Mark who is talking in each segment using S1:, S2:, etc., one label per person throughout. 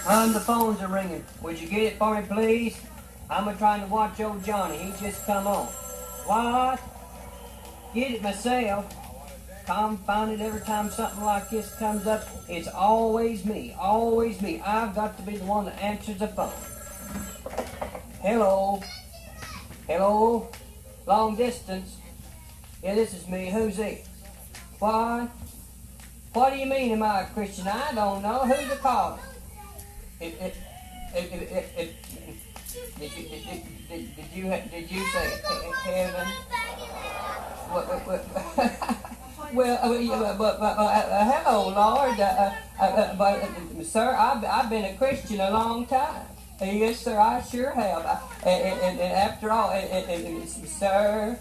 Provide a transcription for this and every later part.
S1: The phones are ringing. Would you get it for me, please? I'm trying to watch old Johnny. He just come on. What? Get it myself. Confound it, every time something like this comes up, it's always me. Always me. I've got to be the one that answers the phone. Hello? Hello? Long distance. Yeah, this is me. Who's it? What? What do you mean, am I a Christian? I don't know. Who's the caller? Did you say heaven? Well, hello, Lord. But sir, I've been a Christian a long time. Yes, sir, I sure have. And after all, sir,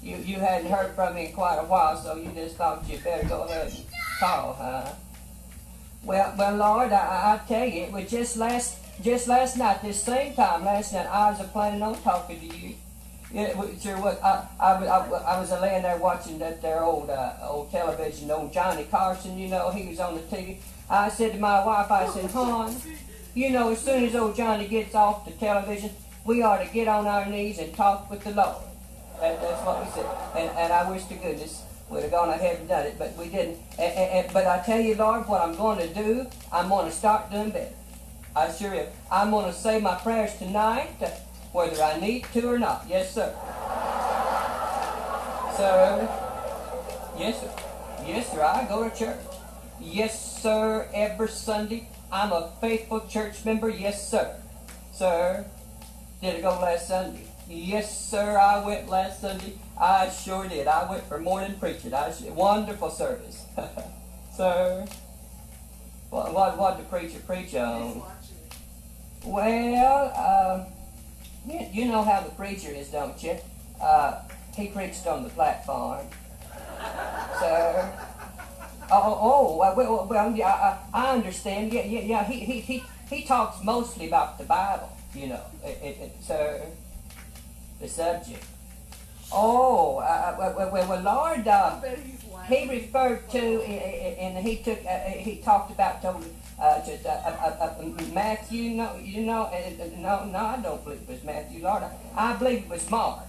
S1: you hadn't heard from me in quite a while, so you just thought you'd better go ahead and call, huh? Well, Lord, I tell you, it was just last night, this same time last night, I was planning on talking to you. Yeah, it sure was. I was laying there watching that there old television, old Johnny Carson, you know, he was on the TV. I said to my wife, I said, hon, you know, as soon as old Johnny gets off the television, we ought to get on our knees and talk with the Lord. That's what we said. And I wish to goodness we'd have gone ahead and done it, but we didn't. But I tell you, Lord, what I'm going to do, I'm going to start doing better. I sure am. I'm going to say my prayers tonight, whether I need to or not. Yes, sir. Sir. Yes, sir. Yes, sir. I go to church. Yes, sir. Every Sunday. I'm a faithful church member. Yes, sir. Sir. Did I go last Sunday? Yes, sir. I went last Sunday. I sure did. I went for morning preaching. Wonderful service. Sir. What did the preacher preach on? Well, you know how the preacher is, don't you? He preached on the platform. Sir. Well, yeah, I understand. Yeah. He talks mostly about the Bible, you know. Sir, the subject. Oh, well, Lord, he referred to, and he talked about Matthew. No, I don't believe it was Matthew, Lord. I believe it was Mark.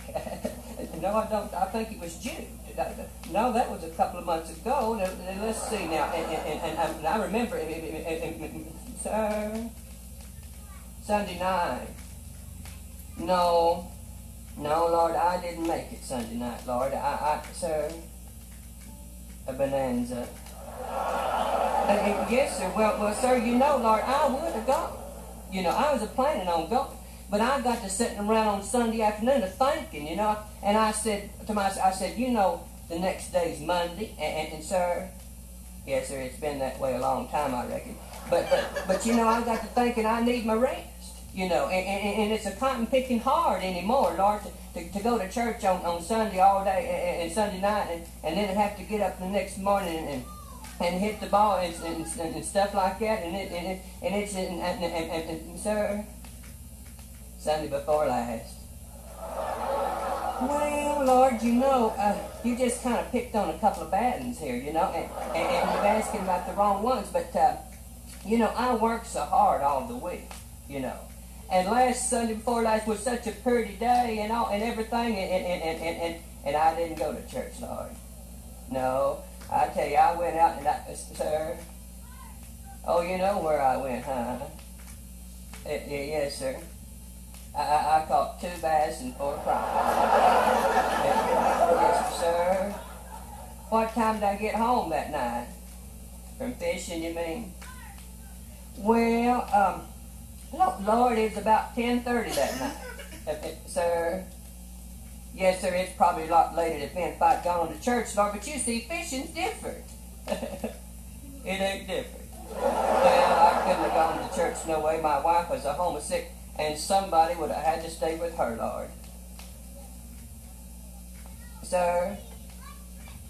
S1: No, I don't. I think it was Jude. No, that was a couple of months ago. Let's see now, and I remember, sir, Sunday night. No, Lord, I didn't make it Sunday night, Lord. Sir, a bonanza. Yes, sir. Well, sir, you know, Lord, I would have gone. You know, I was planning on going. But I got to sitting around on Sunday afternoon thinking, you know, and I said to myself, you know, the next day's Monday, and sir, yes, sir, it's been that way a long time, I reckon. But you know, I got to thinking I need my rest. You know, and it's a cotton picking hard anymore, Lord, to go to church on Sunday all day and Sunday night, and then have to get up the next morning and hit the ball and stuff like that, and sir, Sunday before last. Well, Lord, you know, you just kind of picked on a couple of bad ones here, you know, and you're asking about the wrong ones, but you know, I work so hard all the week, you know. And last Sunday before last was such a pretty day and all and everything, and I didn't go to church, Lord. No, I tell you, I went out and sir. Oh, you know where I went, huh? Yes, sir. I caught 2 bass and 4 crappie. Yes, sir. What time did I get home that night? From fishing, you mean? Well, Lord, it was about 10:30 that night. Sir. Yes, sir, it's probably a lot later than if I'd gone to church, Lord, but you see, fishing's different. It ain't different. Well, I couldn't have gone to church no way. My wife was a homesick, and somebody would have had to stay with her, Lord. Sir.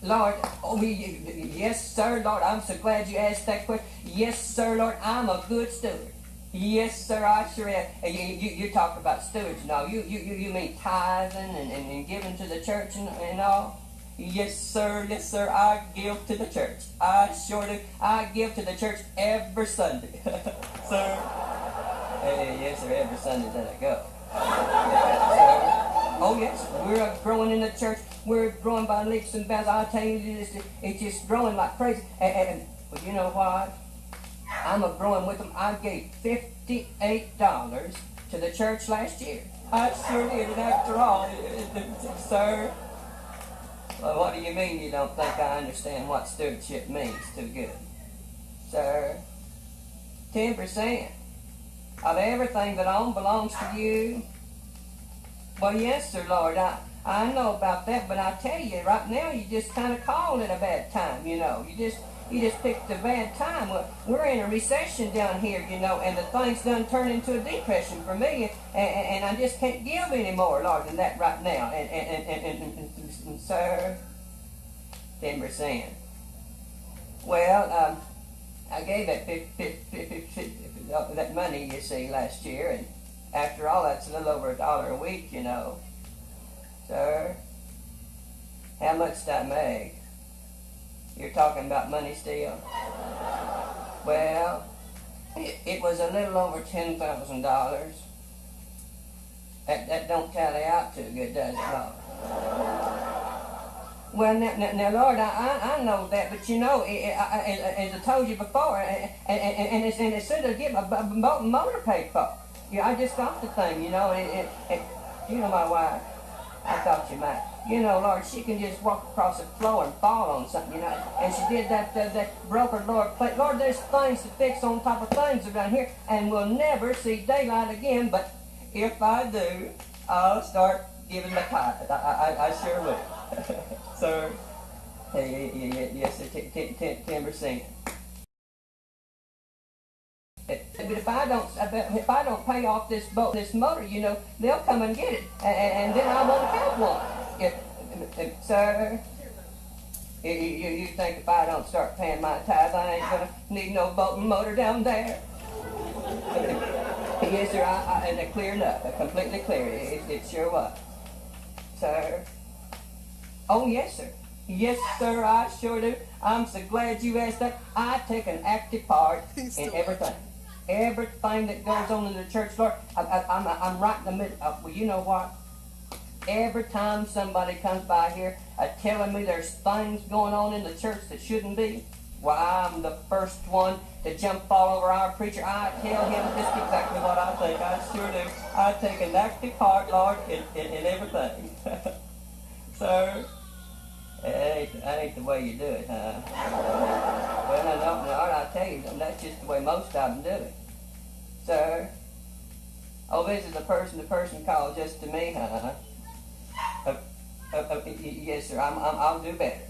S1: Lord, oh, yes, sir, Lord, I'm so glad you asked that question. Yes, sir, Lord, I'm a good steward. Yes, sir, I sure am. You talk about stewards now. You mean tithing and giving to the church and all? Yes, sir, I give to the church. I sure do. I give to the church every Sunday. Sir. Yes, sir, every Sunday that I go. Oh, yes, we're growing in the church. We're growing by leaps and bounds. I'll tell you, it's just growing like crazy. But you know what? I'm a growing with them. I gave $58 to the church last year. I sure did, and after all, sir. Well, what do you mean you don't think I understand what stewardship means too good? Sir, 10% of everything that I own belongs to you. Well, yes, sir, Lord, I know about that, but I tell you, right now, you just kind of called it a bad time, you know. You just picked a bad time. Well, we're in a recession down here, you know, and the thing's done turned into a depression for me, and I just can't give any more, Lord, than that right now. And sir, 10%. Well, I gave that money, you see, last year, and after all, that's a little over $1 a week, you know. Sir, how much did I make? You're talking about money still? Well, it was a little over $10,000. That don't tally out too good, does it, Lord? Well, now, Lord, I know that, but you know, as I told you before, and it's soon to get my motor paid for. Yeah, I just got the thing, you know, you know my wife. I thought you might. You know, Lord, she can just walk across the floor and fall on something, you know. And she did that broke her lower plate. Lord, there's things to fix on top of things around here, and we'll never see daylight again. But if I do, I'll start giving the tithe. I sure will. Sir, yes, 10%. But if I don't pay off this motor, you know, they'll come and get it, and then I won't have one. Sir, you think if I don't start paying my tithe, I ain't gonna need no boat and motor down there? Yes, sir. And clear enough, completely clear. It sure was, sir. Oh, yes, sir. Yes, sir. I sure do. I'm so glad you asked that. I take an active part in everything. Everything that goes on in the church, Lord, I'm right in the middle. Well, you know what? Every time somebody comes by here telling me there's things going on in the church that shouldn't be, well, I'm the first one to jump all over our preacher. I tell him just exactly what I think. I sure do. I take an active part, Lord, in everything. Sir, that ain't the way you do it, huh? Well, no, Lord, I tell you, that's just the way most of them do it. Sir, oh, this is a person-to-person call just to me, huh? Yes, sir, I'll do better.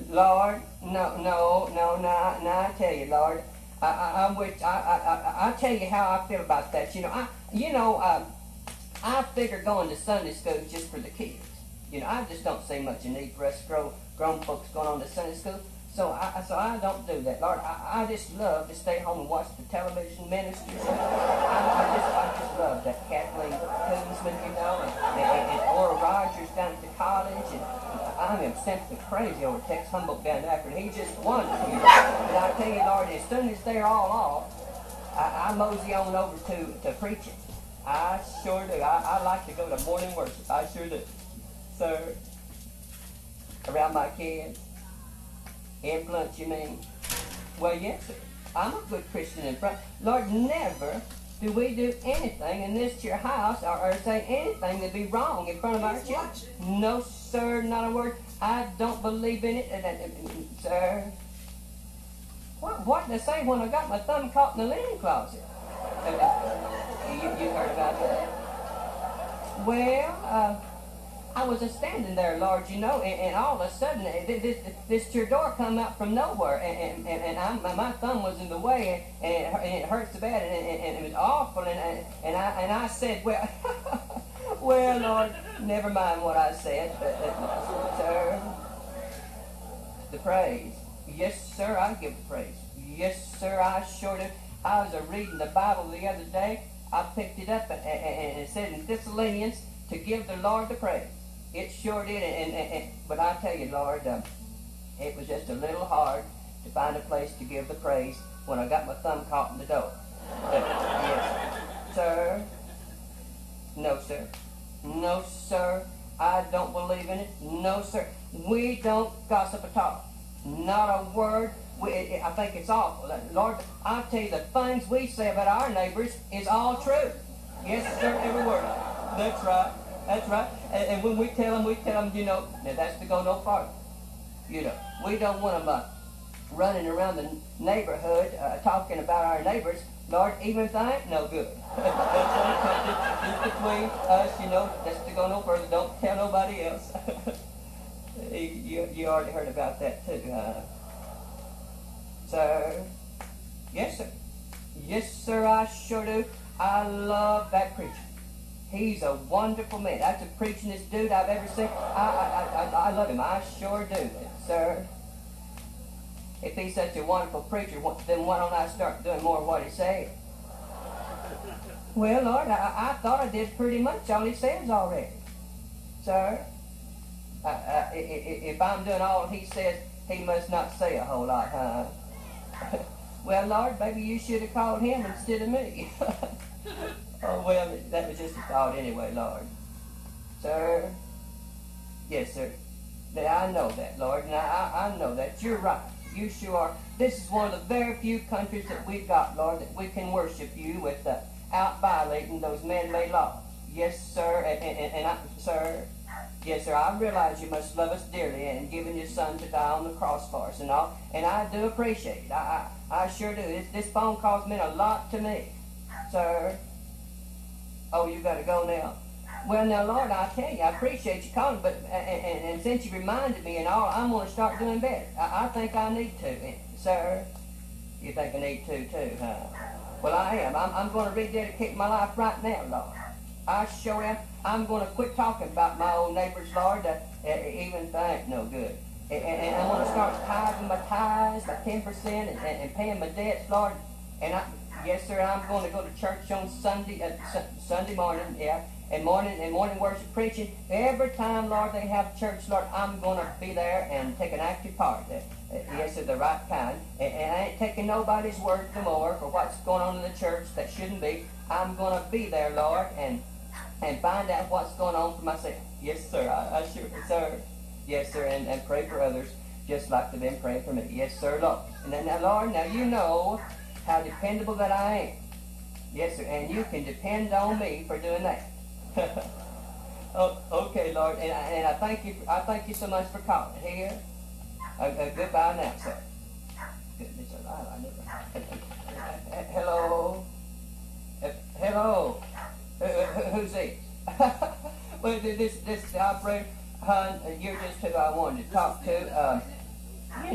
S1: Lord, no, I tell you, Lord, I'll tell you how I feel about that. I figure going to Sunday school is just for the kids. You know, I just don't see much need for us grown folks going on to Sunday school. So I don't do that, Lord. I just love to stay home and watch the television ministers. I just love that Kathleen Koonsman, you know, and Oral Rogers down at the college, and I am simply crazy over Tex Humboldt down there, and he's just wonderful. And I tell you, Lord, as soon as they're all off, I mosey on over to preaching. I sure do. I like to go to morning worship. I sure do. Sir, around my kids. Influence, you mean? Well, yes, sir. I'm a good Christian in front. Lord, never do we do anything in this here house or say anything that'd be wrong in front of our children. No, sir, not a word. I don't believe in it, sir. What did I say when I got my thumb caught in the linen closet? You heard about that? Well, I was standing there, Lord, you know, and all of a sudden, this your door come out from nowhere, and my thumb was in the way, and it hurt so bad, and it was awful, and I said, well, well, Lord, never mind what I said, sir, the praise. Yes, sir, I give the praise. Yes, sir, I sure do. I was reading the Bible the other day. I picked it up, and it said in Thessalonians to give the Lord the praise. It sure did. But I tell you, Lord, it was just a little hard to find a place to give the praise when I got my thumb caught in the door. Yes, sir. No, sir. No, sir. I don't believe in it. No, sir. We don't gossip at all. Not a word. I think it's awful. Lord, I tell you, the things we say about our neighbors is all true. Yes, sir, every word of it. That's right. That's right. And when we tell them, you know, now that's to go no farther. You know, we don't want them running around the neighborhood talking about our neighbors. Lord, even if they ain't no good. That's between us, you know, that's to go no further. Don't tell nobody else. You already heard about that too, sir? Yes, sir. Yes, sir, I sure do. I love that preacher. He's a wonderful man. That's the preachingest dude I've ever seen. I love him. I sure do, sir. If he's such a wonderful preacher, then why don't I start doing more of what he says? Well, Lord, I thought I did pretty much all he says already, sir. If I'm doing all he says, he must not say a whole lot, huh? Well, Lord, maybe you should have called him instead of me. Oh, well, that was just a thought anyway, Lord. Sir? Yes, sir. I know that, Lord, and I know that. You're right. You sure are. This is one of the very few countries that we've got, Lord, that we can worship you without violating those man-made laws. Yes, sir, sir. Yes, sir, I realize you must love us dearly and giving your son to die on the cross for us and all, and I do appreciate it. I sure do. This phone call's meant a lot to me, sir. Oh, you got to go now. Well, now, Lord, I tell you, I appreciate you calling, but and since you reminded me and all, I'm going to start doing better. I think I need to, sir. You think I need to too, huh? Well, I am. I'm going to rededicate my life right now, Lord. I sure am. I'm going to quit talking about my old neighbors, Lord, even if they ain't no good. And I'm going to start tithing my tithes, my 10%, and paying my debts, Lord. Yes, sir, I'm going to go to church on Sunday morning, yeah, and morning worship preaching. Every time, Lord, they have church, Lord, I'm going to be there and take an active part. Yes, sir, the right kind. And I ain't taking nobody's word no more for what's going on in the church that shouldn't be. I'm going to be there, Lord, and find out what's going on for myself. Yes, sir, I sure, sir. Yes, sir, and pray for others just like they've been praying for me. Yes, sir, Lord. And now, Lord, now you know how dependable that I am. Yes, sir, and you can depend on me for doing that. Oh, okay, Lord, and I thank you. I thank you so much for calling here. Goodbye now, sir. Goodness alive, I never. Hello. Hello. Who's this? Well, this operator, hon, you're just who I wanted to talk to.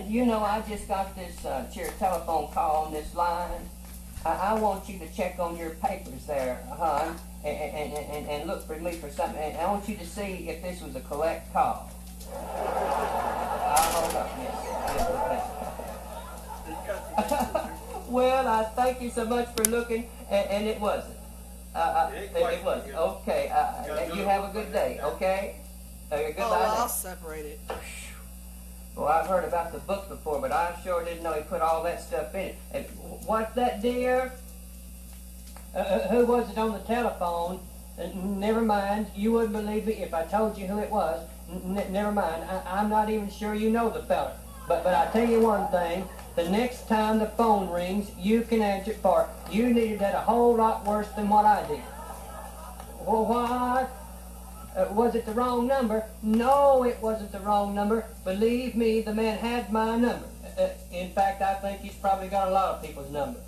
S1: You know, I just got this telephone call on this line. I want you to check on your papers there, hon, and look for me for something. And I want you to see if this was a correct call. Hold up, yes. Well, I thank you so much for looking, and it wasn't. It wasn't. Okay. You have a good day. Okay. Goodbye.
S2: I'll separate it.
S1: Well, I've heard about the book before, but I sure didn't know he put all that stuff in it. And what's that, dear? Who was it on the telephone? Never mind. You wouldn't believe me if I told you who it was. Never mind. I'm not even sure you know the fella. But I tell you one thing. The next time the phone rings, you can answer it for it. You needed that a whole lot worse than what I did. Well, what? Was it the wrong number? No, it wasn't the wrong number. Believe me, the man had my number. In fact, I think he's probably got a lot of people's numbers.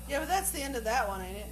S2: Yeah, but that's the end of that one, ain't it?